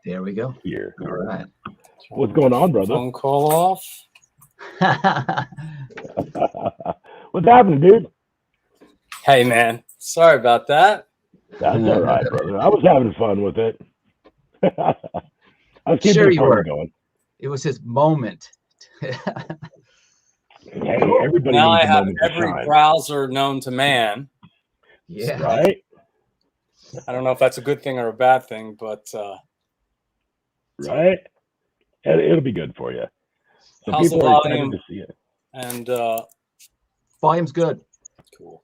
There we go. Here. All right. What's going on, brother? Phone call off. What's happening, dude? Hey, man. Sorry about that. That's all right, brother. I was having fun with it. I was keeping Sure the you party were. going. It was his moment. Hey, everybody Now needs I a have moment to every shine. browser known to man. Yeah. Right? I don't know if that's a good thing or a bad thing, but Right? It'll be good for you. So how's the people are excited volume? to see it. And Volume's good. cool.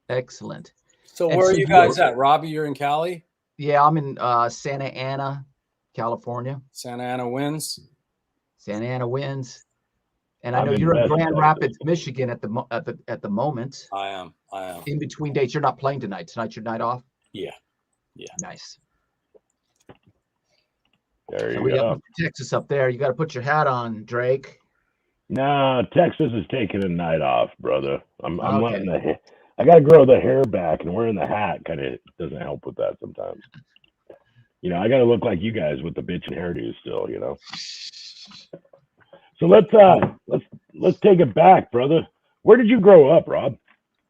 Excellent. So And where are so you you guys were- at? Robbie, you're in Cali? Yeah, I'm in Santa Ana, California. Santa Ana wins. Santa Ana wins. And I I'm know in you're in West Grand Texas. Rapids, Michigan at the moment. I am. In between dates, you're not playing tonight. Tonight's your night off? Yeah. Nice. There And you we got go. Texas up there. You got to put your hat on, Drake. No, Texas is taking a night off, brother. I'm Okay. letting I got to grow the hair back, and wearing the hat kind of doesn't help with that sometimes. You know, I got to look like you guys with the bitchin' hairdo still, you know. So let's take it back, brother. Where did you grow up, Rob?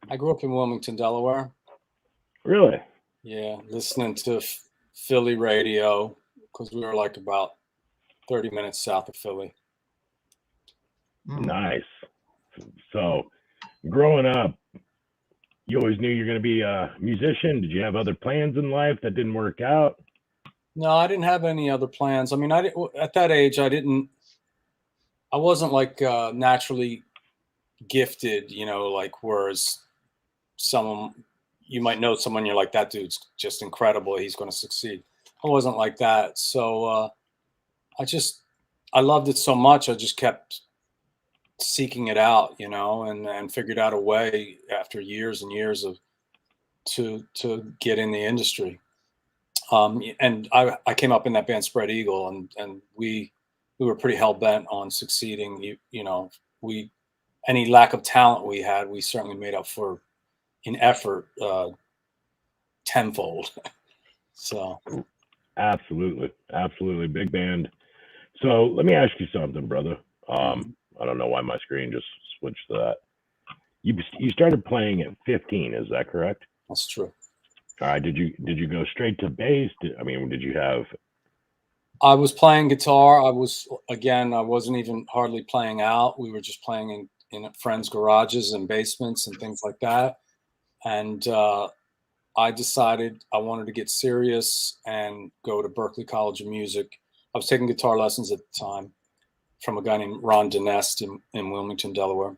I grew up in Wilmington, Delaware. Really? Yeah, listening to Philly radio because we were like about 30 minutes south of Philly. Nice. So, growing up, you always knew you're going to be a musician. Did you have other plans in life that didn't work out? No, I didn't have any other plans. I mean, at that age, I wasn't like naturally gifted, you know, like whereas you might know someone, you're like, that dude's just incredible. He's going to succeed. I wasn't like that. So I loved it so much. I just kept seeking it out, you know, and figured out a way after years and years to get in the industry. And I came up in that band Spread Eagle, and we were pretty hell bent on succeeding. You know, any lack of talent we had, we certainly made up for in effort tenfold. So Absolutely, big band. So let me ask you something, brother. I don't know why my screen just switched to that. You started playing at 15, is that correct? that's true. All right. Did you go straight to bass? Did you have? I was playing guitar. I wasn't even hardly playing out. We were just playing in friends' garages and basements and things like that. And I decided I wanted to get serious and go to Berklee College of Music. I was taking guitar lessons at the time from a guy named Ron Dinest in Wilmington, Delaware.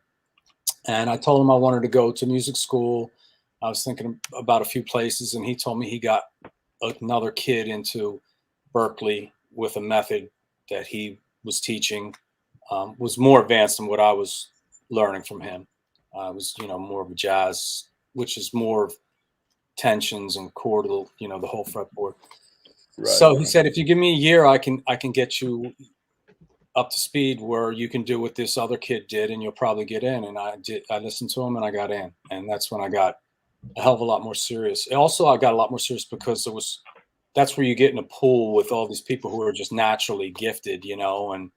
And I told him I wanted to go to music school. I was thinking about a few places, and he told me he got another kid into Berklee with a method that he was teaching, was more advanced than what I was learning from him. Was, you know, more of a jazz, which is more of tensions and chordal, you know, the whole fretboard. Right. So he said, if you give me a year, I can get you up to speed where you can do what this other kid did, and you'll probably get in. And I did. I listened to him, and I got in, and that's when I got a hell of a lot more serious. Also, I got a lot more serious because that's where you get in a pool with all these people who are just naturally gifted, you know, and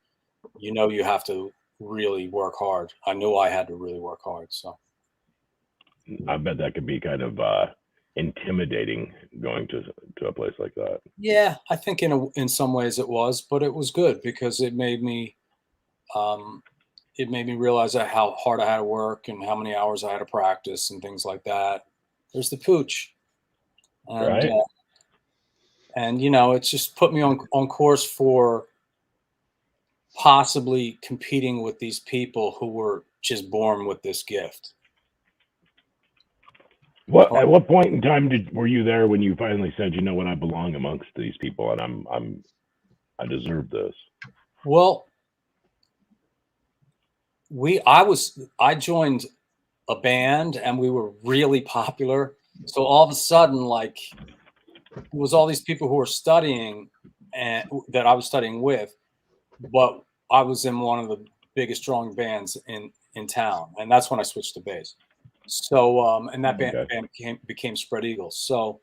you know you have to really work hard. I knew I had to really work hard. So I bet that could be kind of intimidating going to a place like that. yeah, I think in some ways it was, but it was good because it made me realize how hard I had to work and how many hours I had to practice and things like that. There's the pooch, and Right. And you know, it's just put me on course for possibly competing with these people who were just born with this gift. At what point in time were you there when you finally said, you know what, I belong amongst these people and I deserve this? Well, I joined a band and we were really popular. So all of a sudden, like, it was all these people who were studying and that I was studying with, but I was in one of the biggest drawing bands in town, and that's when I switched to bass. So and that band became Spread Eagle. So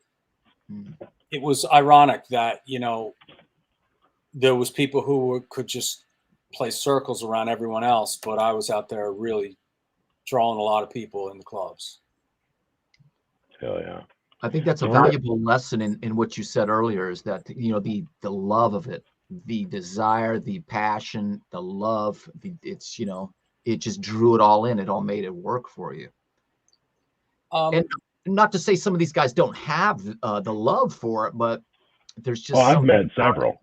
it was ironic that, there was people who could just play circles around everyone else, but I was out there really drawing a lot of people in the clubs. Hell yeah. I think that's a valuable lesson in what you said earlier, is that, the love of it, the desire, the passion, the love, it just drew it all in. It all made it work for you. And not to say some of these guys don't have the love for it, but there's just I've met several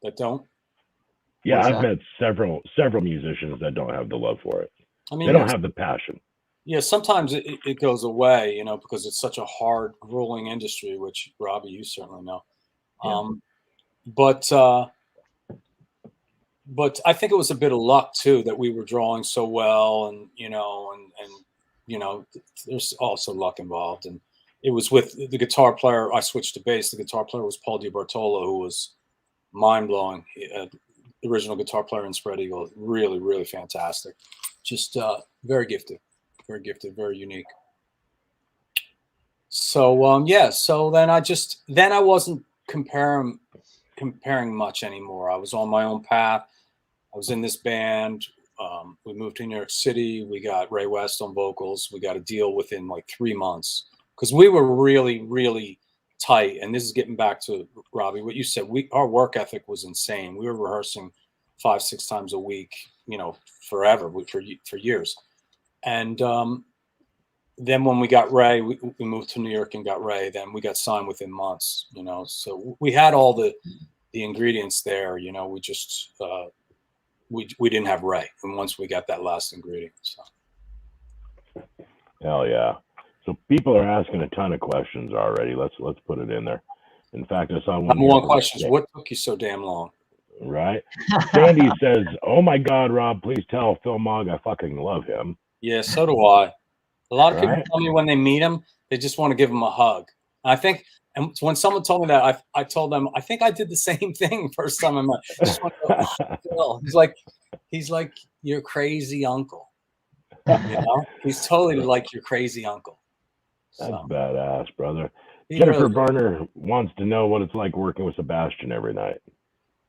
that don't. Yeah, I've met several musicians that don't have the love for it. I mean, they don't have the passion. Yeah, sometimes it goes away, because it's such a hard, grueling industry, which, Robbie, you certainly know. Yeah. But I think it was a bit of luck too that we were drawing so well, and there's also luck involved. And it was with the guitar player. I switched to bass. The guitar player was Paul DiBartolo, who was mind blowing. Original guitar player in Spread Eagle, really, really fantastic. Just very gifted, very unique. So so then I wasn't comparing much anymore. I was on my own path. I was in this band. We moved to New York City. We got Ray West on vocals. We got a deal within like 3 months because we were really, really tight. And this is getting back to, Robbie, what you said. Our work ethic was insane. We were rehearsing 5-6 times a week, forever, for years. And then when we got Ray, we moved to New York and got Ray. Then we got signed within months, So we had all the ingredients there. We just we didn't have Ray, and once we got that last ingredient, so. Hell yeah! So people are asking a ton of questions already. Let's put it in there. In fact, I saw one. Number one question is, what took you so damn long? Right. Sandy says, "Oh my God, Rob, please tell Phil Mogg I fucking love him." Yeah, so do I. A lot of people tell me when they meet him, they just want to give him a hug. And when someone told me that, I told them, I think I did the same thing first time I met. Just want to go, oh, Phil. He's like your crazy uncle. He's totally like your crazy uncle. That's badass, brother. Jennifer Barner wants to know what it's like working with Sebastian every night.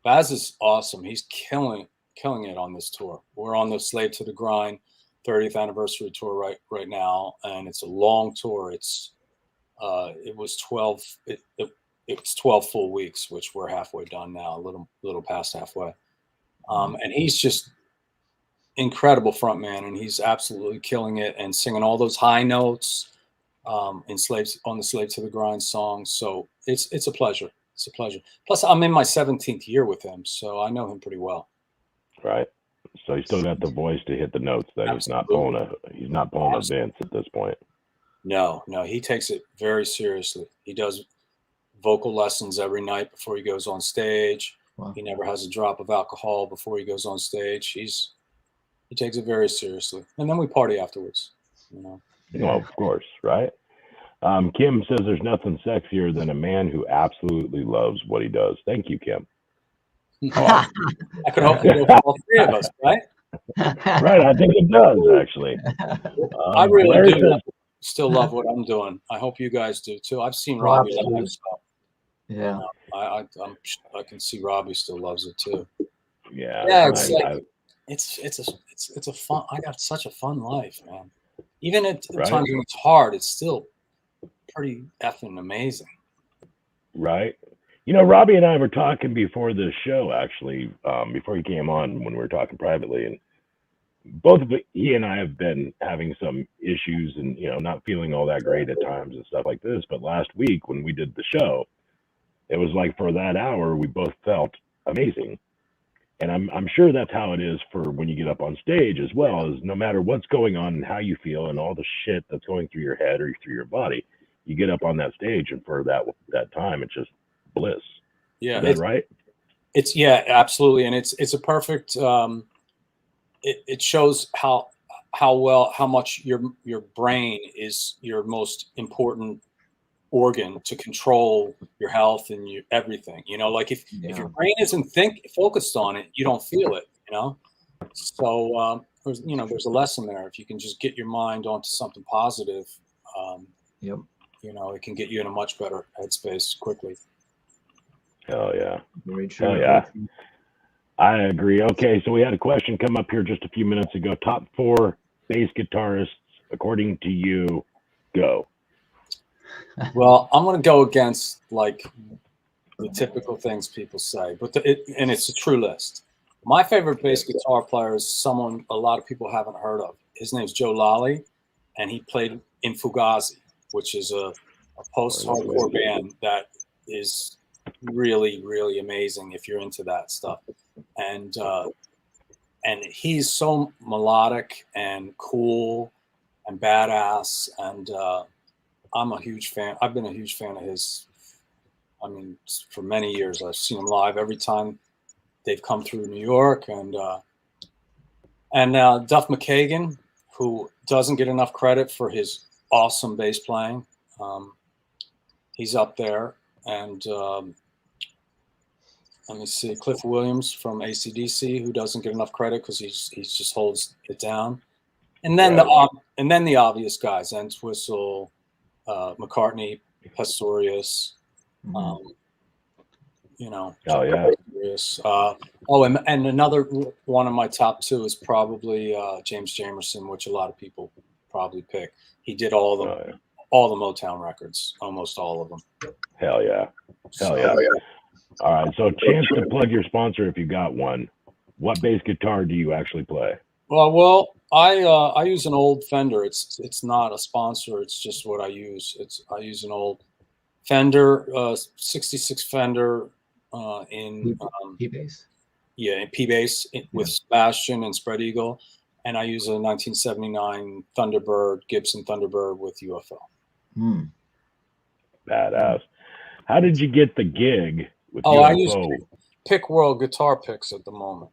Baz is awesome. He's killing it on this tour. We're on the Slave to the Grind 30th anniversary tour right now, and it's a long tour. It was 12 full weeks, which we're halfway done now, a little past halfway. And he's just incredible frontman, and he's absolutely killing it and singing all those high notes on the Slave to the Grind song. So it's a pleasure. It's a pleasure. Plus, I'm in my 17th year with him, so I know him pretty well. Right. So he's still got the voice to hit the notes. That he's not pulling a Vince at this point. No, he takes it very seriously. He does vocal lessons every night before he goes on stage. Wow. He never has a drop of alcohol before he goes on stage. He takes it very seriously. And then we party afterwards. Well, of course, right? Kim says there's nothing sexier than a man who absolutely loves what he does. Thank you, Kim. I could hope to go for all three of us, right? Right, I think it does, actually. I really do still love what I'm doing. I hope you guys do too. I've seen Robbie love it stuff. Yeah, I can see Robbie still loves it too. Yeah, it's a fun. I got such a fun life, man. Even at times when it's hard, it's still pretty effing amazing. Right. Robbie and I were talking before this show, actually, before he came on, when we were talking privately, and he and I have been having some issues and, not feeling all that great at times and stuff like this. But last week when we did the show, it was like for that hour, we both felt amazing. And I'm sure that's how it is for when you get up on stage as well, is no matter what's going on and how you feel and all the shit that's going through your head or through your body, you get up on that stage, and for that time, it's just bliss. Yeah. Is that right? It's absolutely. And it's a perfect, it shows how much your brain is your most important organ to control your health and your everything. Like if your brain isn't focused on it, you don't feel it. So there's a lesson there. If you can just get your mind onto something positive, you know, it can get you in a much better headspace quickly. Hell yeah. Very true. Hell yeah. I agree. Okay, so we had a question come up here just a few minutes ago. Top 4 bass guitarists according to you. Go. Well, I'm going to go against like the typical things people say, but and it's a true list. My favorite bass guitar player is someone a lot of people haven't heard of. His name's Joe Lally, and he played in Fugazi, which is a post-hardcore band that is really, really amazing if you're into that stuff. And he's so melodic and cool and badass, and I'm a huge fan. I've been a huge fan of his. I mean, for many years, I've seen him live every time they've come through New York, and Duff McKagan, who doesn't get enough credit for his awesome bass playing. He's up there, and let me see, Cliff Williams from AC/DC, who doesn't get enough credit because he just holds it down. And then the obvious guys: Entwistle, McCartney, Pastorius. You know. Oh yeah. And another one of my top 2 is probably James Jamerson, which a lot of people probably pick. He did all the Motown records, almost all of them. Hell yeah. Hell yeah. All right, so chance to plug your sponsor if you got one. What bass guitar do you actually play? Well, I use an old Fender. It's not a sponsor. It's just what I use. I use an old Fender 66 Fender in P-Bass. Yeah, in P-Bass with Sebastian and Spread Eagle, and I use a 1979 Thunderbird, Gibson Thunderbird with UFO. Badass. How did you get the gig with UFO? I use Pick World Guitar Picks at the moment.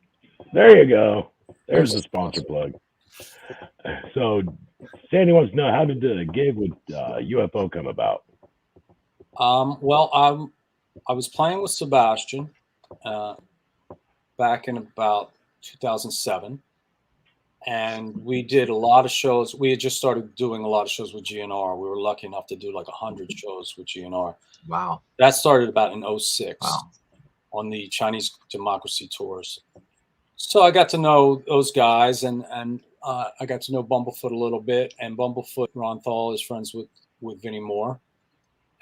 There you go. There's the sponsor plug. So Sandy wants to know, how did the gig with UFO come about? Well, I was playing with Sebastian back in about 2007, and we did a lot of shows. We had just started doing a lot of shows with GNR. We were lucky enough to do like 100 shows with GNR. Wow. That started about in 06 wow. on the Chinese Democracy tours. So I got to know those guys, and I got to know Bumblefoot a little bit. And Bumblefoot, Ron Thal is friends with Vinnie Moore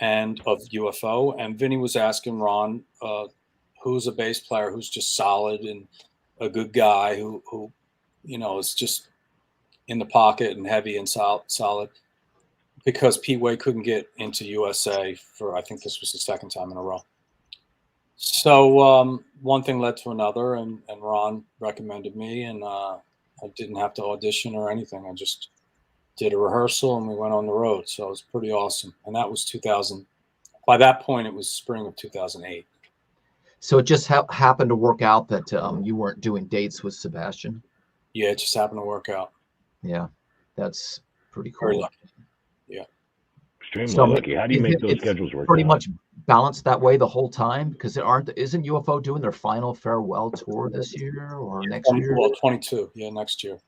and of UFO. And Vinnie was asking Ron, who's a bass player who's just solid and a good guy who you know, is just in the pocket and heavy and solid, because Pete Way couldn't get into USA for, I think this was the 2nd time in a row. So one thing led to another, and Ron recommended me, and I didn't have to audition or anything. I just did a rehearsal and we went on the road. So it was pretty awesome. And that was 2000. By that point, it was spring of 2008. So it just happened to work out that you weren't doing dates with Sebastian? Yeah, it just happened to work out. Yeah, that's pretty cool. Very lucky. Yeah. Extremely lucky. How do you make those schedules work? Pretty much balanced that way the whole time, because isn't UFO doing their final farewell tour this year or next year? Well, 22. Yeah, next year.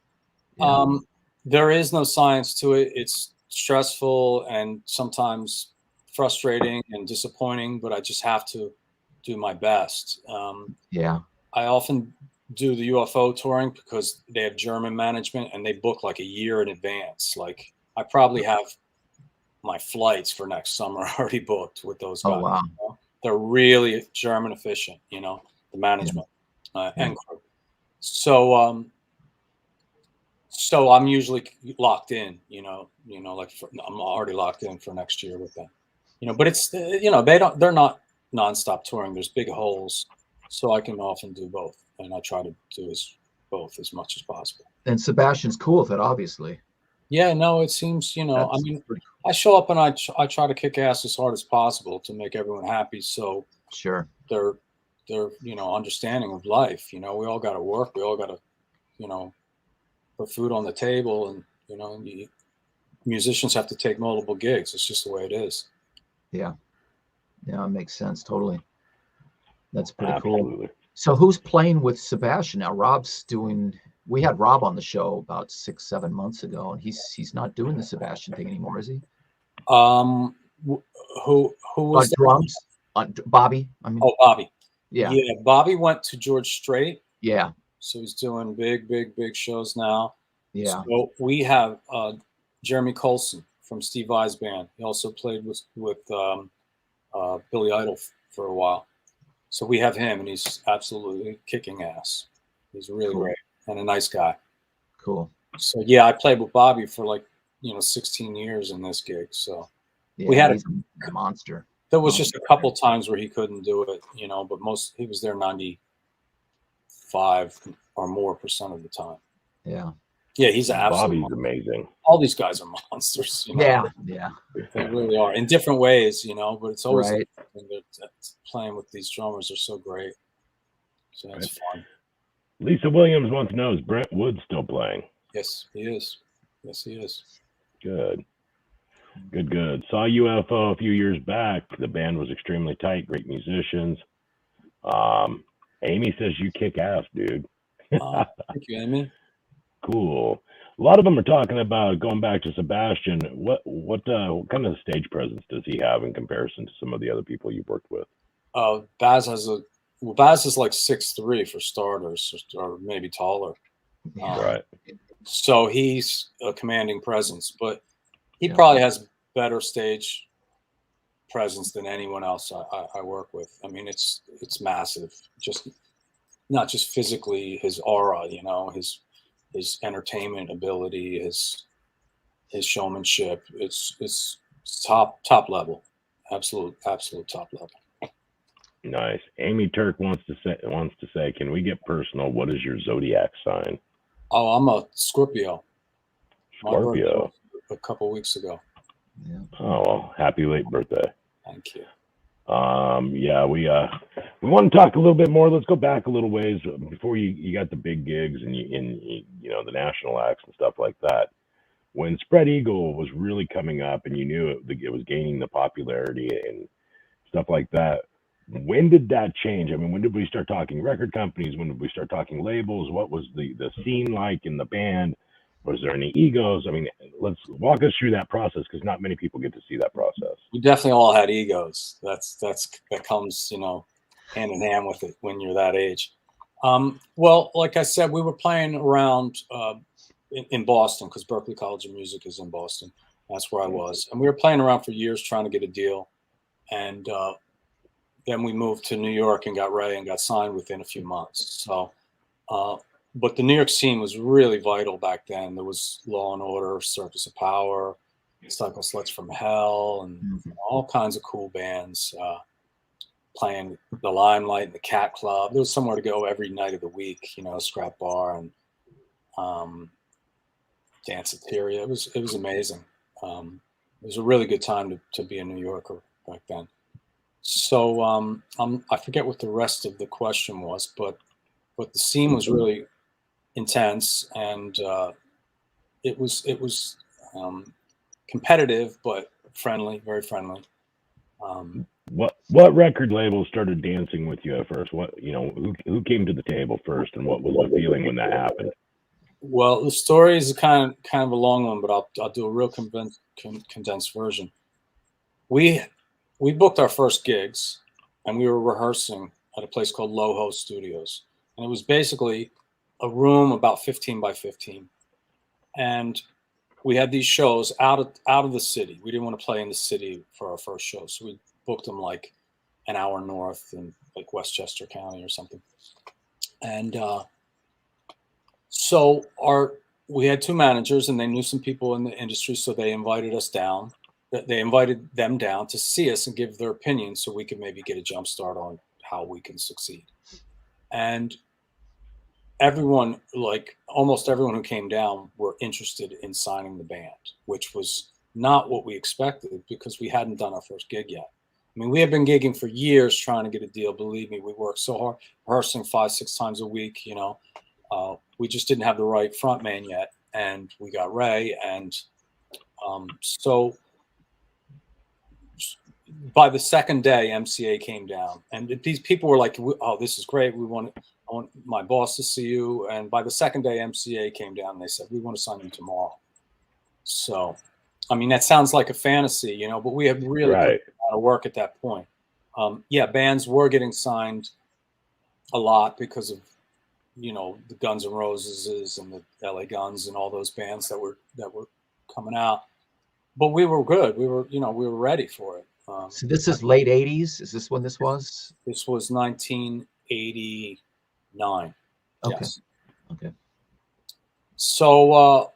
Yeah. There is no science to it. It's stressful and sometimes frustrating and disappointing, but I just have to do my best. Yeah. I often do the UFO touring because they have German management and they book like a year in advance. Like I probably have my flights for next summer already booked with those guys. Oh, wow. You know? They're really German efficient, you know, the management and crew. So, so I'm usually locked in, you know, like I'm already locked in for next year with them, you know, but it's, you know, they're not nonstop touring. There's big holes. So I can often do both. And I try to do both as much as possible. And Sebastian's cool with it, obviously. Yeah, no, it seems, you know, I mean, I show up and I try to kick ass as hard as possible to make everyone happy. So sure, they're, you know, understanding of life. You know, we all got to work. We all got to, you know, put food on the table, and, you know, musicians have to take multiple gigs. It's just the way it is. Yeah. Yeah, it makes sense. Totally. That's pretty Absolutely. cool. So who's playing with Sebastian now? Rob's doing. We had Rob on the show about 6-7 months ago, and he's not doing the Sebastian thing anymore, is he? Who was that? Drums? Bobby? I mean, Oh, Bobby. yeah. Yeah, Bobby went to George Strait. Yeah. So he's doing big shows now. Yeah. So we have Jeremy Colson from Steve Vai's band. He also played with Billy Idol for a while. So we have him, and he's absolutely kicking ass. He's really great and a nice guy. Cool. So yeah, I played with Bobby for like 16 years in this gig. So yeah, we had he's a monster. There was just a couple times where he couldn't do it, but he was there 95 or more % of the time. Yeah. Yeah, he's Bobby's amazing. All these guys are monsters. Yeah. They really are in different ways, but it's always right. Playing with these drummers are so great. So that's fun. Lisa Williams wants to know, is Brent Wood still playing? Yes, he is. Yes, he is. Good. Saw UFO a few years back. The band was extremely tight, great musicians. Amy says you kick ass, dude. Thank you, Amy. Cool. A lot of them are talking about going back to Sebastian. What kind of stage presence does he have in comparison to some of the other people you've worked with? Baz is like 6'3" for starters, or maybe taller. Right. So he's a commanding presence, but he probably has better stage presence than anyone else I work with. I mean, it's massive. Just not just physically, his aura, his entertainment ability, his showmanship. It's top level, absolute top level. Nice. Amy Turk wants to say, can we get personal? What is your zodiac sign? Oh, I'm a Scorpio. Scorpio. A couple weeks ago. Yeah. Oh, well, happy late birthday. Thank you. Yeah, we want to talk a little bit more. Let's go back a little ways before you got the big gigs and the national acts and stuff like that. When Spread Eagle was really coming up and you knew it was gaining the popularity and stuff like that, when did that change? I mean, when did we start talking record companies? When did we start talking labels? What was the scene like in the band? Was there any egos? I mean, let's walk us through that process, because not many people get to see that process. We definitely all had egos. That comes, hand in hand with it when you're that age. Well, like I said, we were playing around in Boston, because Berklee College of Music is in Boston. That's where I was, and we were playing around for years trying to get a deal, and then we moved to New York and got Ray and got signed within a few months. So. But the New York scene was really vital back then. There was Law and Order, Circus of Power, Cycle Sluts from Hell, and all kinds of cool bands playing the Limelight and the Cat Club. There was somewhere to go every night of the week, Scrap Bar and Danceteria. It was amazing. It was a really good time to be a New Yorker back then. So I forget what the rest of the question was, but the scene was really intense, and it was competitive but friendly, very friendly. What record label started dancing with you at first? Who came to the table first, and what was the feeling when that happened? Well, the story is kind of a long one, but I'll do a real condensed version. We booked our first gigs, and we were rehearsing at a place called Loho Studios, and it was basically a room about 15 by 15, and we had these shows out of the city. We didn't want to play in the city for our first show, so we booked them like an hour north in like Westchester County or something. And so we had two managers, and they knew some people in the industry, so they invited us down. They invited them down to see us and give their opinion, so we could maybe get a jump start on how we can succeed. And everyone, like almost everyone who came down, were interested in signing the band, which was not what we expected, because we hadn't done our first gig yet. I mean, we had been gigging for years trying to get a deal. Believe me, we worked so hard, rehearsing 5-6 times a week. We just didn't have the right front man yet, and we got Ray, and so by the second day, MCA came down, and these people were like, "Oh, this is great. I want my boss to see you." And by the second day, MCA came down, and they said, "We want to sign you tomorrow." So I mean, that sounds like a fantasy, you know, but we had really put Right. a lot of work at that point. Yeah, bands were getting signed a lot because of, you know, the Guns N' Roses and the LA Guns and all those bands that were coming out. But we were good. We were, you know, we were ready for it. So this is late 80s. Is this when this was? This was 1989. Okay. Yes. Okay. So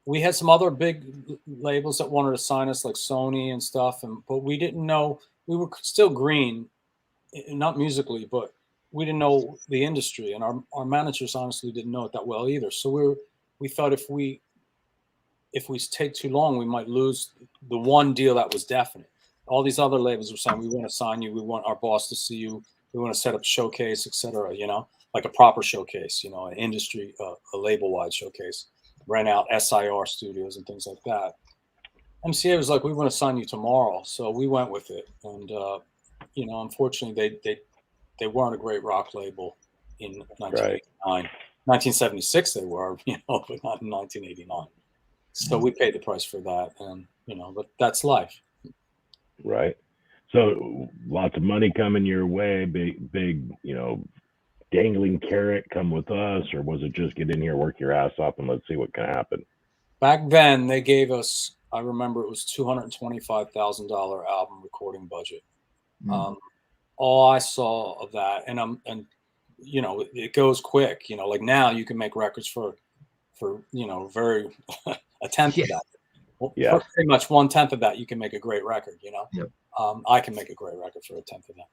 we had some other big labels that wanted to sign us, like Sony and stuff, but we didn't know. We were still green, not musically, but we didn't know the industry, and our managers honestly didn't know it that well either. So we thought if we take too long, we might lose the one deal that was definite. All these other labels were saying, we want to sign you, we want our boss to see you, we want to set up a showcase, etc. You know, like a proper showcase, you know, an industry, a label-wide showcase, rent out SIR studios and things like that. MCA was like, we want to sign you tomorrow, so we went with it. And you know, unfortunately, they weren't a great rock label in 1989. Right. 1976 they were, you know, but not in 1989. So we paid the price for that, and you know, but that's life. Right. So lots of money coming your way, big, you know, dangling carrot, come with us, or was it just get in here, work your ass off, and let's see what can happen? Back then, they gave us, I remember it was $225,000 album recording budget. All I saw of that, and you know, it goes quick. You know, like now you can make records for you know, very a tenth of that. Well, Yeah. pretty much 1/10 of that, you can make a great record. You know, Yep. I can make a great record for 1/10 of that.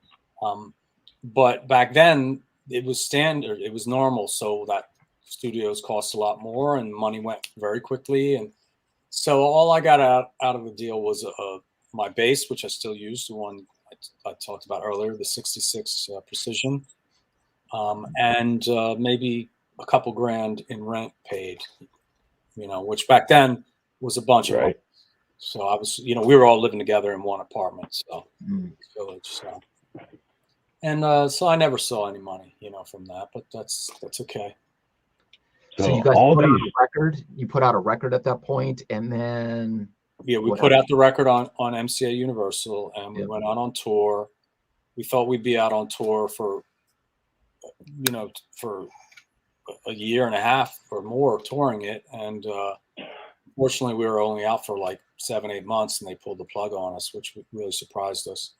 But back then, it was standard, it was normal, so that studios cost a lot more, and money went very quickly. And so all I got out of the deal was my bass, which I still use, the one I talked about earlier, the 66 Precision, and maybe a couple grand in rent paid, you know, which back then was a bunch of money. So I was, you know, we were all living together in one apartment, so village. So. And so I never saw any money, you know, from that, but that's okay. So you guys put out a record. You put out a record at that point, and then we put out the record on MCA Universal, and we went out on tour. We thought we'd be out on tour for, you know, for a year and a half or more touring it, and fortunately we were only out for like 7-8 months, and they pulled the plug on us, which really surprised us,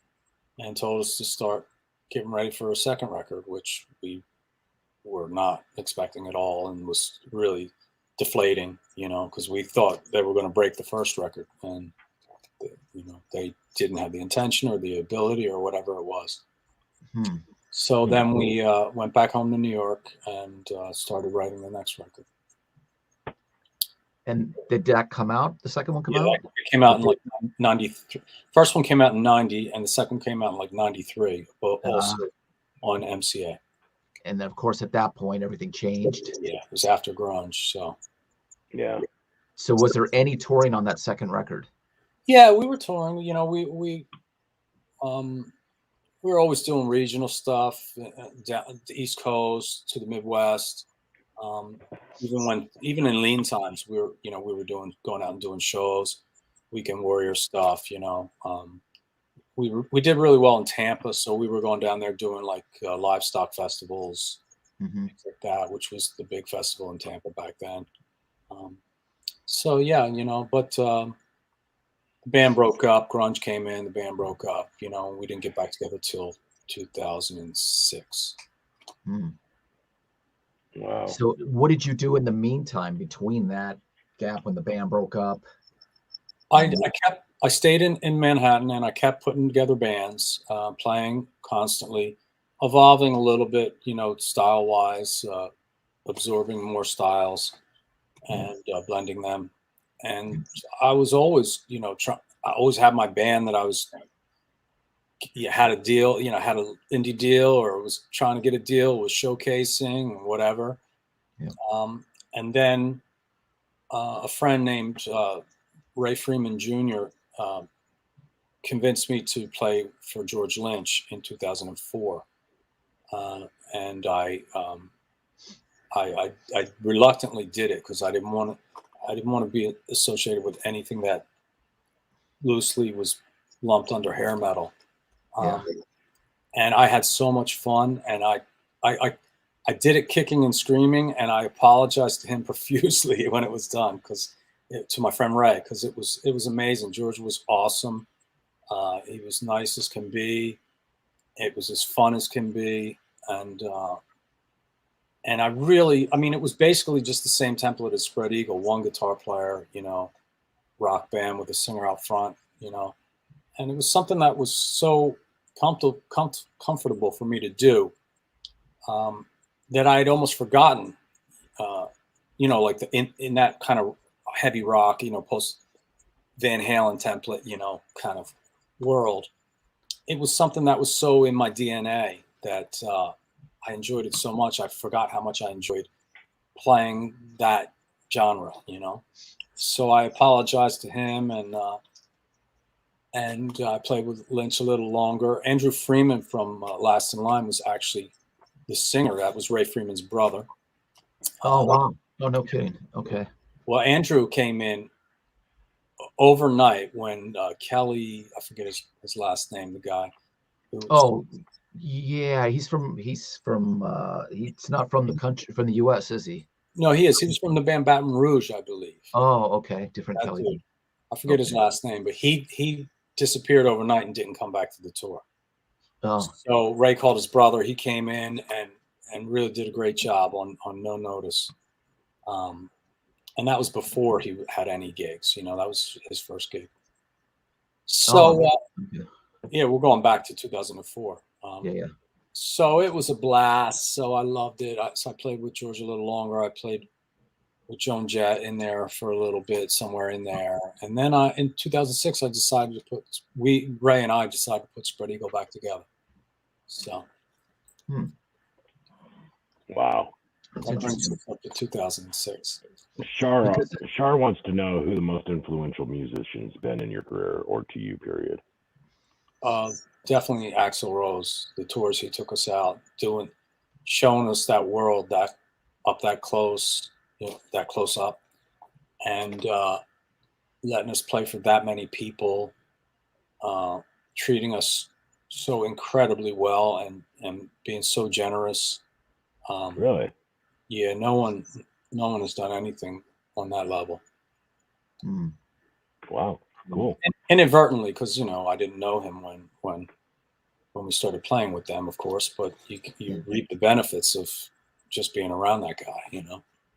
and told us to start getting ready for a second record, which we were not expecting at all, and was really deflating, you know, because we thought they were going to break the first record, and you know, they didn't have the intention or the ability or whatever it was. So then we went back home to New York and started writing the next record. And did that come out? The second one come out? It came out in like 93. First one came out in 90, and the second one came out in like 93, but also on MCA. And then, of course, at that point, everything changed. Yeah, it was after grunge, so. Yeah. So was there any touring on that second record? Yeah, we were touring. You know, we were always doing regional stuff, down the East Coast to the Midwest. Even in lean times, we were going out and doing shows, Weekend Warrior stuff. You know, we did really well in Tampa, so we were going down there doing like livestock festivals, things like that, which was the big festival in Tampa back then. So yeah, you know, but the band broke up. Grunge came in. The band broke up. You know, we didn't get back together till 2006. Wow. So what did you do in the meantime between that gap when the band broke up? I stayed in Manhattan, and I kept putting together bands, playing constantly, evolving a little bit, you know, style wise, absorbing more styles and blending them. And I was always, you know, I always had my band that I was, had a deal, you know, had an indie deal, or was trying to get a deal, was showcasing or whatever. And then a friend named Ray Freeman Jr. Convinced me to play for George Lynch in 2004, and I reluctantly did it because I didn't want to. didn't want to be associated with anything that loosely was lumped under hair metal. Yeah. And I had so much fun, and I did it kicking and screaming, and I apologized to him profusely when it was done, to my friend Ray, because it was amazing. George was awesome. He was nice as can be. It was as fun as can be, and I mean, it was basically just the same template as Spread Eagle: one guitar player, rock band with a singer out front, and it was something that was so comfortable for me to do, that I had almost forgotten, like in that kind of heavy rock, post Van Halen template, kind of world. It was something that was so in my DNA that I enjoyed it so much. I forgot how much I enjoyed playing that genre, So I apologized to him, and I played with Lynch a little longer. Andrew Freeman from Last in Line was actually the singer. That was Ray Freeman's brother. Oh, wow. Oh, no kidding. Okay. Well, Andrew came in overnight when Kelly, I forget his last name, the guy. Yeah, he's not from the country, from the US, is he? No, he is. He was from the band Baton Rouge, I believe. Oh, okay. Different Kelly. I forget his last name, but he disappeared overnight and didn't come back to the tour. Oh. So Ray called his brother. He came in and really did a great job on No Notice. And that was before he had any gigs. That was his first gig. So, yeah, we're going back to 2004. Yeah. So it was a blast. So I loved it. So I played with George a little longer. I played with Joan Jett in there for a little bit, somewhere in there. And then in 2006, Ray and I decided to put Spread Eagle back together. So. Wow. That brings us up to 2006. Shar wants to know who the most influential musician's been in your career, or to you, period. Definitely Axl Rose. The tours he took us out showing us that world that close, that close up, and letting us play for that many people, treating us so incredibly well, and being so generous. Really? Yeah, no one has done anything on that level. Wow, cool. And inadvertently, because I didn't know him when we started playing with them, of course. But you reap the benefits of just being around that guy,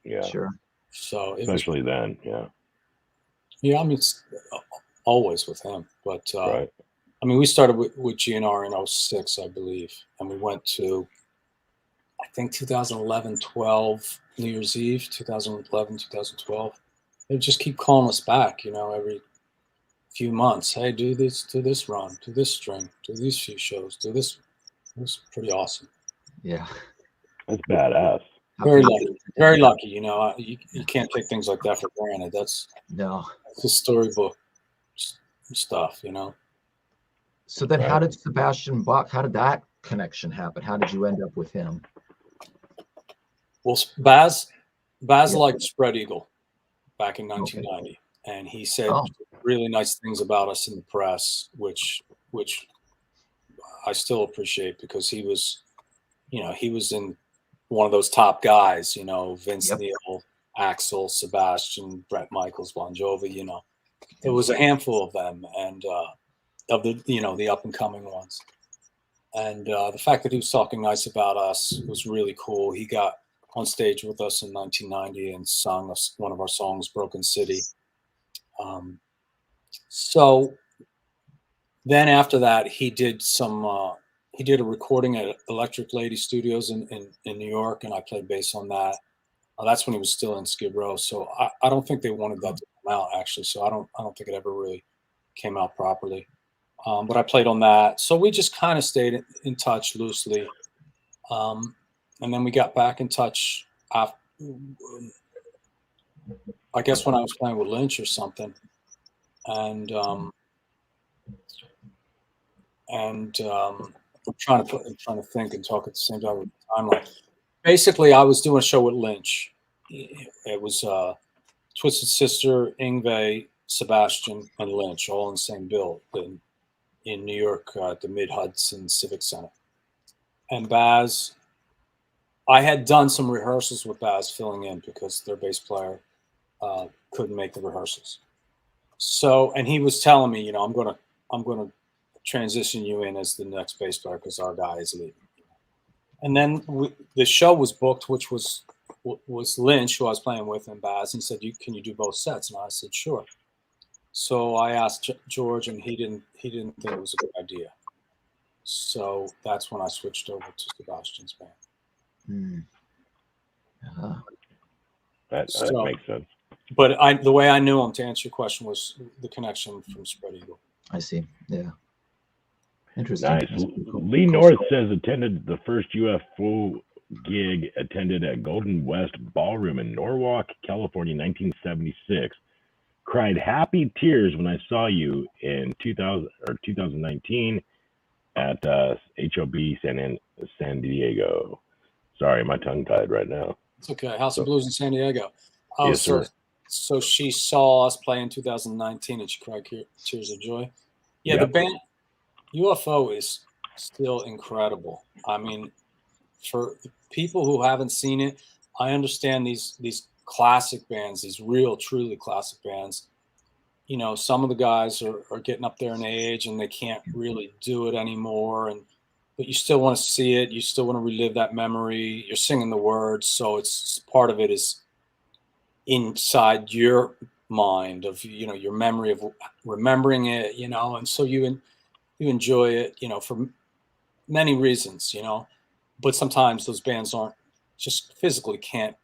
Yeah, sure. So especially then, yeah. Yeah, I mean, it's always with him, but right. I mean, we started with GNR in 06, I believe, and we went to, I think, 2011, 12, New Year's Eve, 2011, 2012. They just keep calling us back, every few months. Hey, do this run, do this string, do these few shows, do this. It was pretty awesome. Yeah. That's badass. Very lucky. Very lucky. You can't take things like that for granted. That's the storybook stuff, So then how did Sebastian Bach, how did that connection happen? How did you end up with him? Well, Baz liked Spread Eagle back in 1990, and he said really nice things about us in the press, which I still appreciate, because he was in one of those top guys, Vince Neil, Axl, Sebastian, Bret Michaels, Bon Jovi, There was a handful of them, and of the the up and coming ones. And the fact that he was talking nice about us was really cool. He got on stage with us in 1990 and sung us one of our songs, Broken City. So then after that, he did a recording at Electric Lady Studios in New York, and I played bass on that. That's when he was still in Skid Row. So I don't think they wanted that to come out, actually. So I don't think it ever really came out properly. But I played on that. So we just kind of stayed in touch loosely. And then we got back in touch after, I guess, when I was playing with Lynch or something. And I'm trying to think and talk at the same time with the timeline. Basically, I was doing a show with Lynch. It was Twisted Sister, Yngwie, Sebastian, and Lynch, all in the same bill in New York at the Mid-Hudson Civic Center. And Baz, I had done some rehearsals with Baz filling in because their bass player couldn't make the rehearsals. So, and he was telling me, you know, I'm gonna transition you in as the next bass player because our guy is leaving. And then the show was booked, which was Lynch, who I was playing with, and Baz. And he said, "Can you do both sets?" And I said, "Sure." So I asked George, and he didn't think it was a good idea. So that's when I switched over to Sebastian's band. That makes sense. But the way I knew him, to answer your question, was the connection from Spread Eagle. I see. Yeah. Interesting. Nice. Lee North says attended the first UFO gig attended at Golden West Ballroom in Norwalk, California, 1976. Cried happy tears when I saw you in 2019 at HOB San Diego. Sorry, my tongue tied right now. It's okay. House of Blues in San Diego. Oh, yes, sir. So she saw us play in 2019 and she cried tears of joy. Yeah, Yep. The band UFO is still incredible. I mean, for people who haven't seen it, I understand these classic bands, these real, truly classic bands. You know, some of the guys are getting up there in age and they can't really do it anymore. But you still want to see it. You still want to relive that memory. You're singing the words. So it's part of it is inside your mind of, you know, your memory of remembering it, you know, and so you enjoy it, you know, for many reasons, you know, but sometimes those bands aren't just physically can't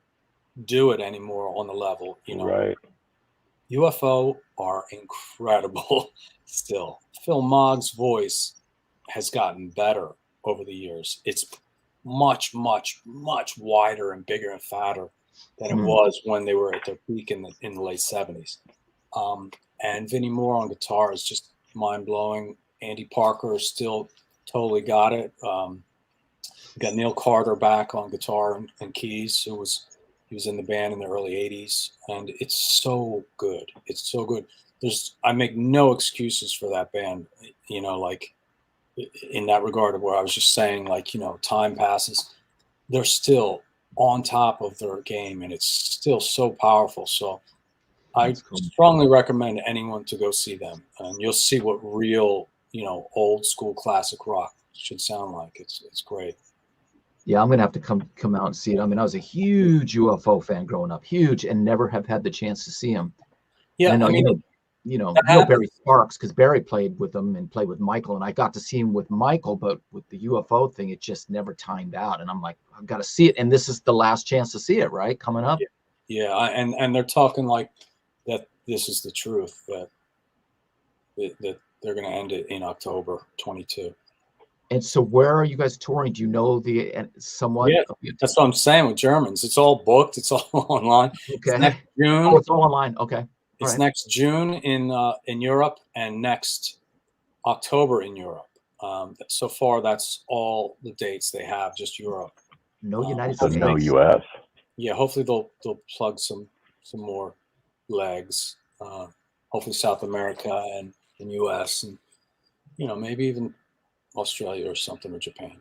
do it anymore on the level, you know. Right. UFO are incredible still. Phil Mogg's voice has gotten better over the years. It's much, much, much wider and bigger and fatter than it was when they were at their peak in the late 70s. And Vinnie Moore on guitar is just mind-blowing. Andy Parker still totally got it. We got Neil Carter back on guitar and keys, he was in the band in the early 80s, and it's so good. It's so good. I make no excuses for that band, you know, like in that regard of where I was just saying, like, you know, time passes. They're still on top of their game, and it's still so powerful. So I strongly recommend anyone to go see them, and you'll see what real, you know, old school classic rock should sound like. It's great. Yeah, I'm gonna have to come out and see it. I mean, I was a huge UFO fan growing up, huge, and never have had the chance to see him. Yeah, and I know, I mean, you know Barry Sparks, because Barry played with them and played with Michael, and I got to see him with Michael, but with the UFO thing, it just never timed out. And I'm like, I've got to see it, and this is the last chance to see it, right? Coming up. Yeah, and they're talking like that. This is the truth that they're going to end it in October 22. And so, where are you guys touring? Do you know somewhat? Yeah, that's what I'm saying with Germans. It's all booked. It's all online. Okay. It's next June. Oh, it's all online. Okay. It's next June in Europe and next October in Europe. So far, that's all the dates they have. Just Europe. No United States. No U.S. Yeah, hopefully they'll plug some more legs. Hopefully South America and U.S. and, you know, maybe even Australia or something, or Japan.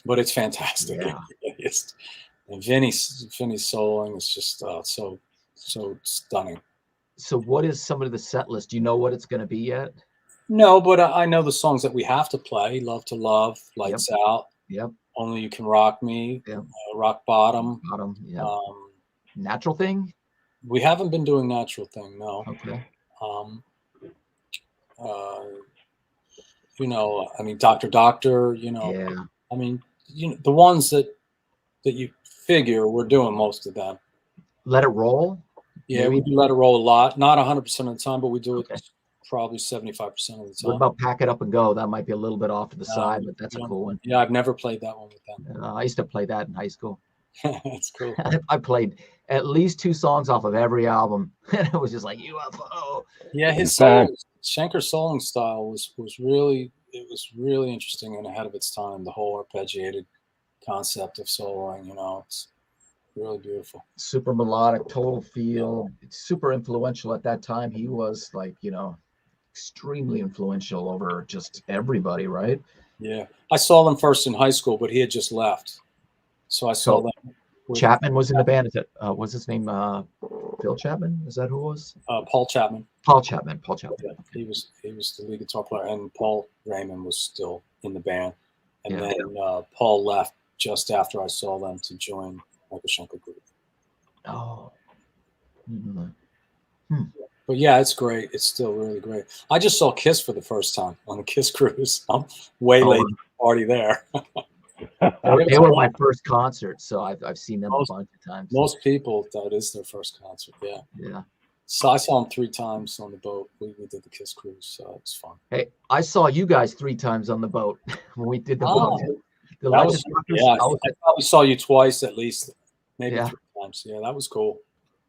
But it's fantastic. Yeah. And Vinny's soloing is just so stunning. So what is some of the set list? Do you know what it's going to be yet? No, but I know the songs that we have to play. Love to Love, Lights Out. Yep. Only You Can Rock Me. Yep. Rock Bottom. Yeah. Natural Thing? We haven't been doing Natural Thing, no. Okay. You know, I mean, Doctor, you know. Yeah. I mean, you know, the ones that you figure we're doing most of them. Let It Roll? Yeah, we do Let It Roll a lot. Not 100% of the time, but we do it probably 75% of the time. What about Pack It Up and Go? That might be a little bit off to the side, but that's a cool one. Yeah, I've never played that one with them. I used to play that in high school. That's cool. I played at least 2 songs off of every album, and it was just like UFO. Yeah, his Schenker's soloing style was really interesting and ahead of its time. The whole arpeggiated concept of soloing, you know, really beautiful. Super melodic, total feel. It's super influential at that time. He was like, extremely influential over just everybody, right? Yeah, I saw them first in high school, but he had just left, so I saw So them with Chapman was in the band. Is it was his name Phil Chapman? Is that who it was? Paul Chapman. Paul Chapman. Paul Chapman. Yeah, he was the lead guitar player, and Paul Raymond was still in the band. And Yeah. then Paul left just after I saw them to join Michael Schenker Group. Oh. But yeah, it's great. It's still really great. I just saw Kiss for the first time on the Kiss cruise. I'm way late to the party there. They were my first concert, so I've seen them a bunch of times. Most people, that is their first concert. Yeah. Yeah. So I saw them 3 times on the boat. We did the Kiss cruise, so it's fun. Hey, I saw you guys 3 times on the boat when we did the boat. I probably saw you twice at least, maybe 3 times. Yeah, that was cool.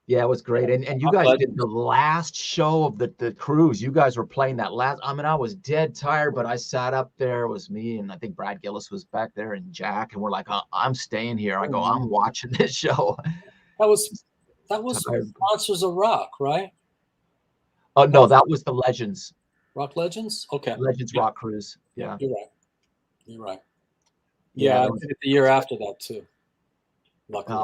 Yeah, it was great. And you guys did the last show of the cruise. You guys were playing that last. I mean, I was dead tired, but I sat up there. It was me, and I think Brad Gillis was back there, and Jack, and we're like, I'm staying here. I go, I'm watching this show. That was Monsters of Rock, right? Oh no, that was the Legends. Rock Legends? Okay. Legends Rock Cruise. Yeah. You're right. Yeah, I did it the year after that too.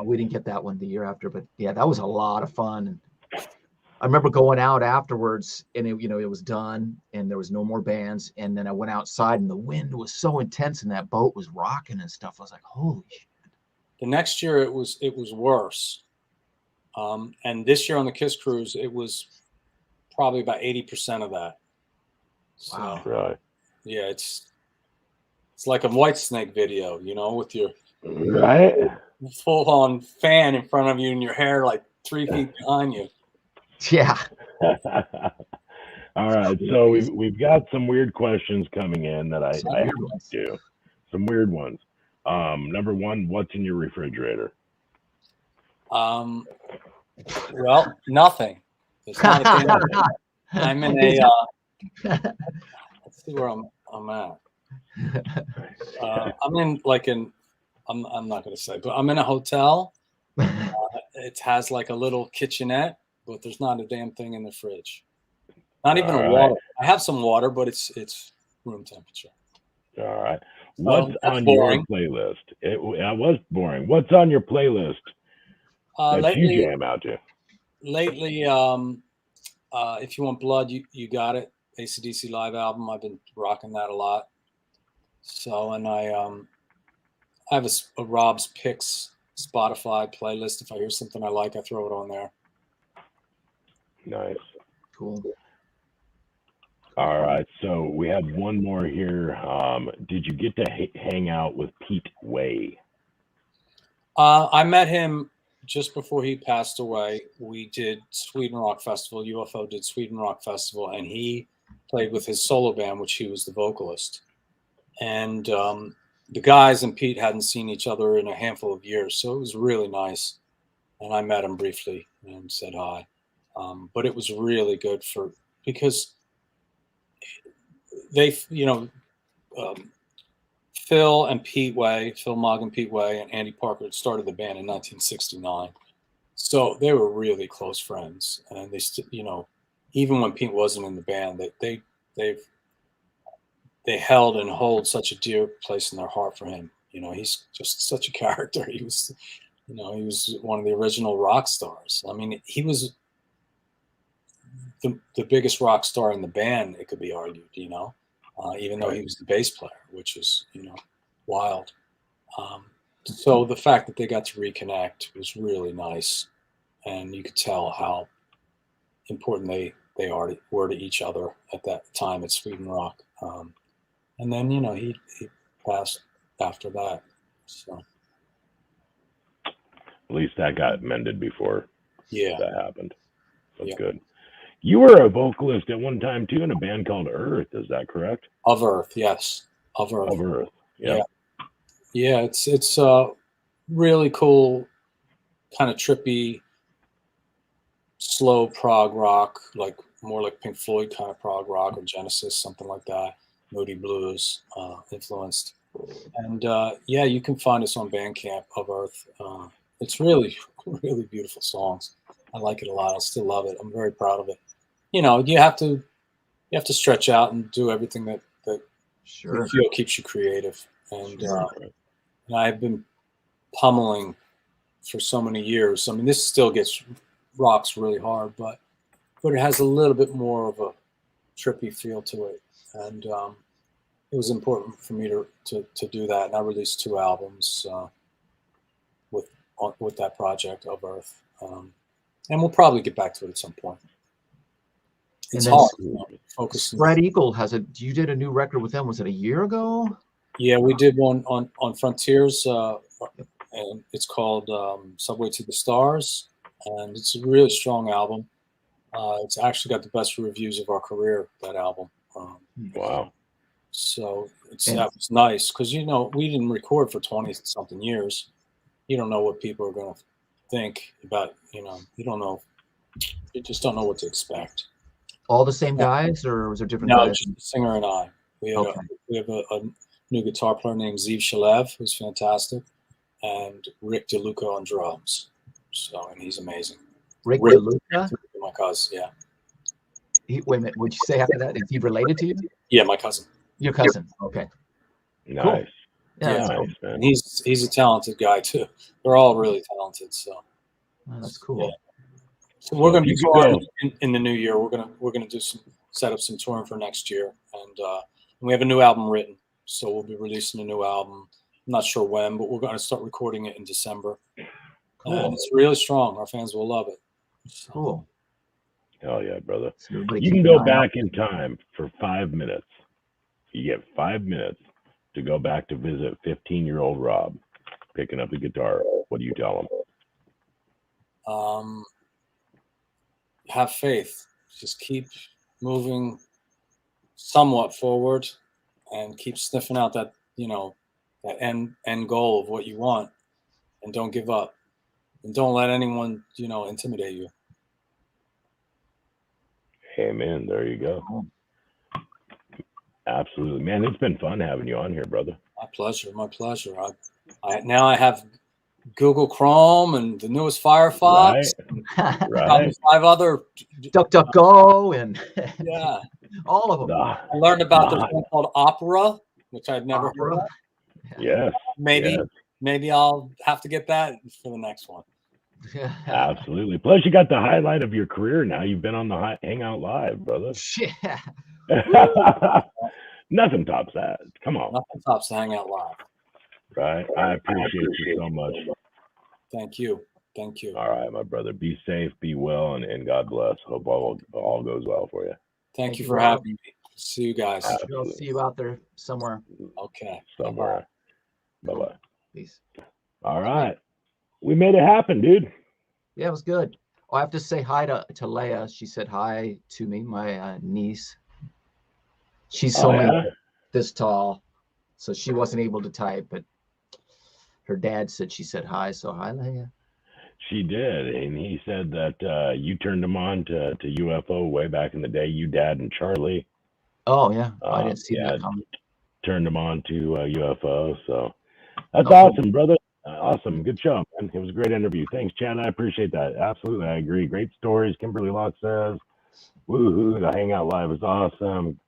We didn't get that one the year after, but yeah, that was a lot of fun. I remember going out afterwards, and it was done, and there was no more bands. And then I went outside, and the wind was so intense, and that boat was rocking and stuff. I was like, holy shit. The next year it was worse, and this year on the Kiss cruise it was probably about 80% of that. So, wow, right? Yeah, it's like a Whitesnake video, with your full-on fan in front of you and your hair like 3 feet behind you. Yeah. All right, so we've got some weird questions coming in that I have to do. Some weird ones. Number 1, what's in your refrigerator? Well, nothing. There's not a thing. I'm in a. Let's see where I'm at. I'm in I'm not going to say, but I'm in a hotel. It has like a little kitchenette, but there's not a damn thing in the fridge. Not even a water. I have some water, but it's room temperature. All right. What's on your playlist? It was boring. What's on your playlist that you jam out to? Lately, If You Want Blood, you got it. AC/DC live album. I've been rocking that a lot. So, and I have a Rob's Picks Spotify playlist. If I hear something I like, I throw it on there. Nice. Cool. All right. So we have one more here. Did you get to hang out with Pete Way? I met him just before he passed away. We did Sweden Rock Festival. UFO did Sweden Rock Festival, and he played with his solo band, which he was the vocalist. And the guys and Pete hadn't seen each other in a handful of years, so it was really nice. And I met him briefly and said hi. But it was really good because they, Phil Mogg and Pete Way and Andy Parker had started the band in 1969. So they were really close friends. And they even when Pete wasn't in the band, they held and hold such a dear place in their heart for him. He's just such a character. He was one of the original rock stars. I mean, he was the biggest rock star in the band, it could be argued, even though he was the bass player, which is, wild. So the fact that they got to reconnect was really nice. And you could tell how important they were to each other at that time at Sweden Rock. And then, he passed after that. So at least that got mended before that happened. That's good. You were a vocalist at one time too in a band called Earth. Is that correct? Of Earth, yes. Of Earth. Of Earth. Yeah. Yeah. It's really cool, kind of trippy, slow prog rock, like more like Pink Floyd kind of prog rock or Genesis, something like that. Moody blues influenced. And you can find us on Bandcamp, Of Earth. It's really, really beautiful songs. I like it a lot. I still love it. I'm very proud of it. You know, you have to stretch out and do everything that Sure. you feel keeps you creative. And Sure. and I've been pummeling for so many years. I mean, this still rocks really hard, but it has a little bit more of a trippy feel to it. And it was important for me to do that. And I released 2 albums with that project of Earth. And we'll probably get back to it at some point. It's And then hard. You know, focusing. Spread Eagle you did a new record with them. Was it a year ago? Yeah, we did one on Frontiers, and it's called Subway to the Stars, and it's a really strong album. It's actually got the best reviews of our career, that album. Wow. So that was nice because, you know, we didn't record for 20-something years. You don't know what people are going to think about, you know, you just don't know what to expect. All the same guys, or was there different No, guys? just the singer and I. We have a new guitar player named Ziv Shalev, who's fantastic, and Rick Deluca on drums. So, and he's amazing. Rick Deluca? My cousin, yeah. Wait a minute, would you say after that, is he related to you? Yeah, my cousin. Your cousin, okay. Nice. Cool. Yeah, Nice, cool. man. And he's a talented guy too. They're all really talented. So Oh, that's cool. Yeah. So we're going to be keep it touring in the new year. We're gonna do set up some touring for next year, and we have a new album written. So we'll be releasing a new album. I'm not sure when, but we're going to start recording it in December. Cool. And it's really strong. Our fans will love it. So. Cool. Hell yeah, brother. So everybody You keep can an go eye back out. in time for 5 minutes. You get 5 minutes to go back to visit 15-year-old Rob picking up the guitar. What do you tell him? Have faith. Just keep moving somewhat forward and keep sniffing out that, you know, that end goal of what you want, and don't give up, and don't let anyone, you know, intimidate you. Amen. There you go. Absolutely, man. It's been fun having you on here, brother. My pleasure. My pleasure. I now I have Google Chrome and the newest Firefox. Right. 5 other DuckDuckGo and yeah. all of them. I learned about this one called Opera, which I'd never heard of. Yes. Maybe I'll have to get that for the next one. Absolutely. Plus, you got the highlight of your career now. You've been on the Hangout Live, brother. Yeah. Nothing tops that. Come on. Nothing tops the Hangout Live. Right. I appreciate you so much. Thank you. Thank you. All right, my brother. Be safe, be well, and God bless. Hope all goes well for you. Thank you for having me. See you guys. I'll see you out there somewhere. Okay. Somewhere. Bye-bye. Peace. All right. We made it happen, dude. Yeah, it was good. Oh, I have to say hi to Leia. She said hi to me, my niece. She's only this tall, so she wasn't able to type, but her dad said she said hi, so hi, Leia. She did, and he said that you turned him on to UFO way back in the day. You, Dad, and Charlie. Oh yeah, I didn't see that coming. Turned him on to UFO, so that's awesome, brother. Awesome, good show, man. It was a great interview. Thanks, Chad. I appreciate that. Absolutely, I agree. Great stories. Kimberly Locke says, "Woohoo! The Hangout Live is awesome."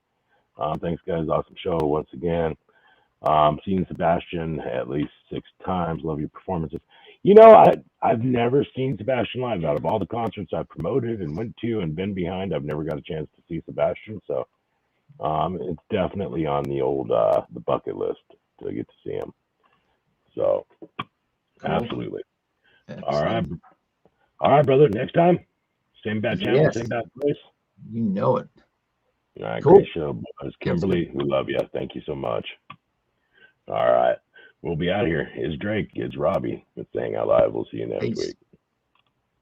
Thanks, guys. Awesome show once again. Seen Sebastian at least 6 times. Love your performances. You know, I've never seen Sebastian live. Out of all the concerts I've promoted and went to and been behind, I've never got a chance to see Sebastian. So it's definitely on the old the bucket list to get to see him. So absolutely. All right, brother. Next time, same bad channel, same bad place. You know it. All right, great show, boys. Kimberly, we love you. Thank you so much. All right, we'll be out here. It's Drake. It's Robbie. It's Hangout Live. We'll see you next week.